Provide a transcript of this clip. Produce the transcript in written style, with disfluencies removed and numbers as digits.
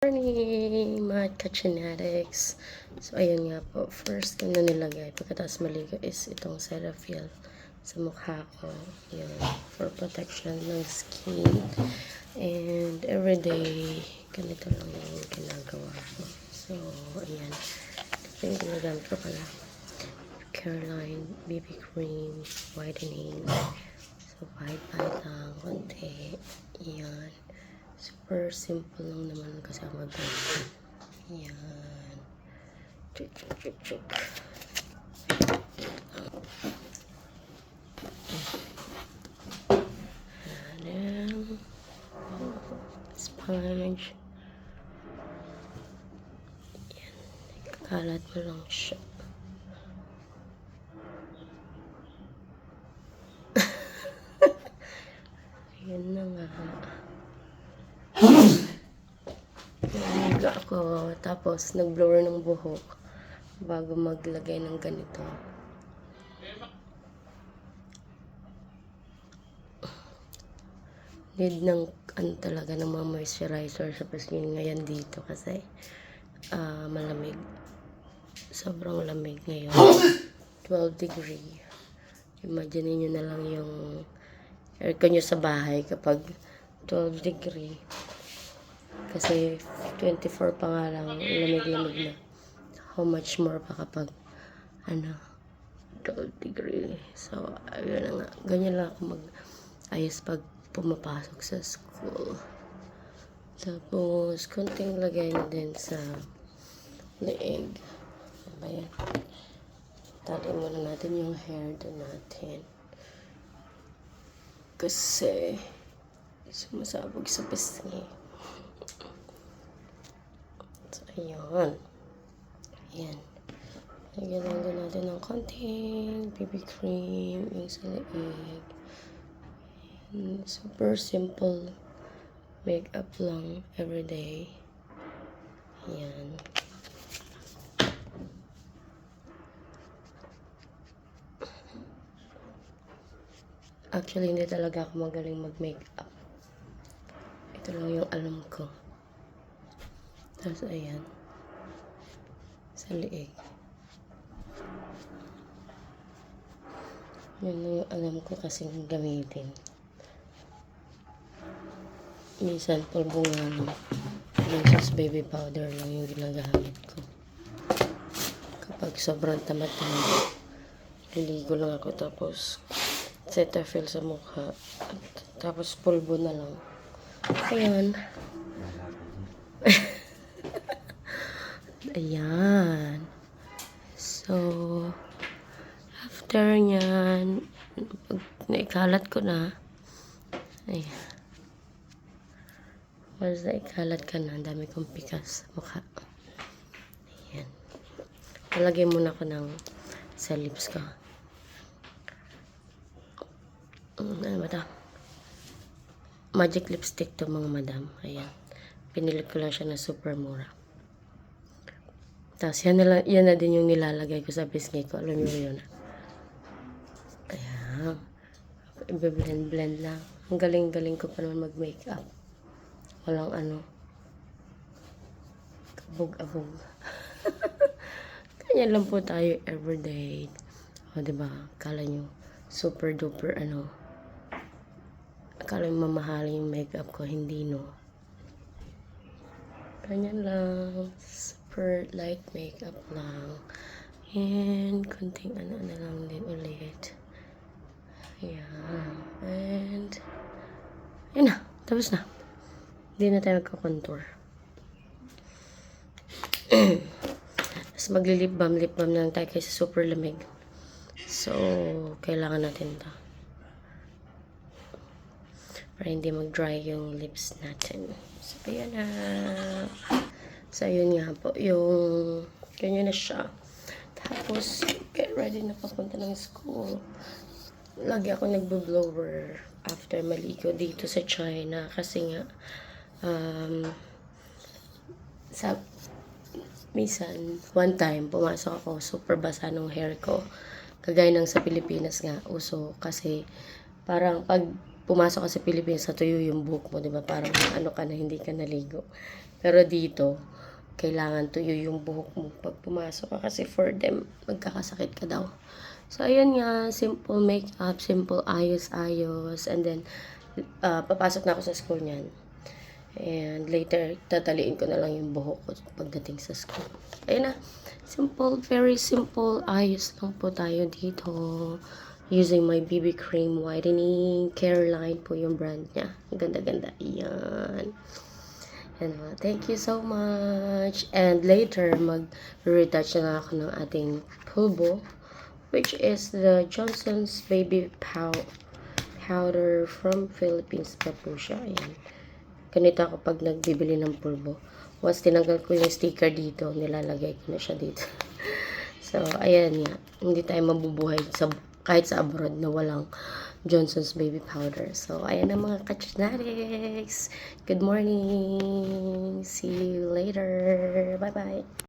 Morning, mga ka-genetics. So, ayun nga po. First ko na nilagay pagkatapos maligo is itong Cetaphil sa mukha ko. Yun, for protection ng skin. And everyday, ganito lang yung ginagawa ko. So, ayan. Ito yung ginagamit ko pala. Caroline BB Cream Whitening. So, pahit-pahit lang. Konti. Ayan. Super simple lang naman kasi ang mag-make. Yan. Chuk, chuk, chuk, chuk. And then, sponge. Yan. Kakalat mo lang siya. Yan na nga. Naliga ako, tapos nag-blower ng buhok bago maglagay ng ganito. Need ng ano talaga ng mga moisturizer sa skin ngayon dito kasi malamig. Sobrang lamig ngayon. 12 degree. Imagine niyo na lang yung aircon nyo sa bahay kapag 12 degree. Kasi 24 pa nga lang, lamig-lamig na. How much more pa kapag 12 degree. So, ayun na nga. Ganyan lang ako mag-ayos pag pumapasok sa school. Tapos, konting lagay na din sa leeg. Ayan. Tali muna natin yung hair doon natin. Kasi, sumasabog sa pisngi. So, ayun. Ayan. Lagyan lang din natin ng konting BB cream yung sa leeg. Super simple makeup lang everyday. Ayan. Actually, hindi talaga ako magaling mag-makeup. Ito lang yung alam ko. Tapos, ayan. Sa leeg. Yan lang yung alam ko kasing gamitin. Minsan, pulbo nga lang. Minsan, baby powder lang yung ginagamit ko. Kapag sobrang tamad-tamad, liligo lang ako tapos Cetaphil sa mukha. Tapos, pulbo na lang. Ayan. Ayan. So, after nyan, pag naikalat ko na, ayan. Once naikalat ka na, ang dami kong pikas sa mukha. Ayan. Palagay muna ko ng sa lips ko. Ano ba ito? Magic lipstick to mga madam. Ayan. Pinili ko lang siya na super mura. Tapos, yan na din yung nilalagay ko sa biscuit ko. Alam niyo yun. Ayan. I-blend lang. Ang galing-galing ko pa naman mag-makeup. Walang ano. Kabog-abog. Ganyan lang po tayo everyday. O, diba? Akala nyo, super duper ano. Akala nyo mamahalin yung makeup ko. Hindi, no? Ganyan lang. Super light makeup lang. And, konting ano-ano lang din ulit. Ayan. And, yun na. Tapos na. Hindi na tayo magka-contour. Tapos maglilip balm lang tayo kasi super lamig. So, kailangan natin ito. Para hindi mag-dry yung lips natin. So, ayan na. So, yun nga po. Yung, ganyan na siya. Tapos, get ready na papunta ng school. Lagi ako nagbo-blower after maligo dito sa China. Kasi nga, minsan, one time, pumasok ako, super basa ng hair ko. Kagaya ng sa Pilipinas nga, uso. Kasi, parang pag pumasok ka sa Pilipinas, natuyo yung buhok mo, di ba? Parang ano ka na, hindi ka naligo. Pero dito, kailangan tuyo yung buhok mo pag pumasok ka kasi for them, magkakasakit ka daw. So, ayun nga, simple makeup, simple ayos-ayos, and then, papasok na ako sa school niyan. And later, tataliin ko na lang yung buhok ko pagdating sa school. Ayun na, simple, very simple, ayos lang po tayo dito. Using my BB cream whitening, Careline po yung brand niya. Ang ganda-ganda, yan. And thank you so much. And later, mag-retouch na ako ng ating pulbo, which is the Johnson's Baby Powder from Philippines pa po siya. Ayan. Ganito ako pag nagbibili ng pulbo. Once tinanggal ko yung sticker dito, nilalagay ko na siya dito. So, ayan nga. Hindi tayo mabubuhay kahit sa abroad na walang Johnson's Baby Powder. So, ayan na mga kachinatics. Good morning. See you later. Bye-bye.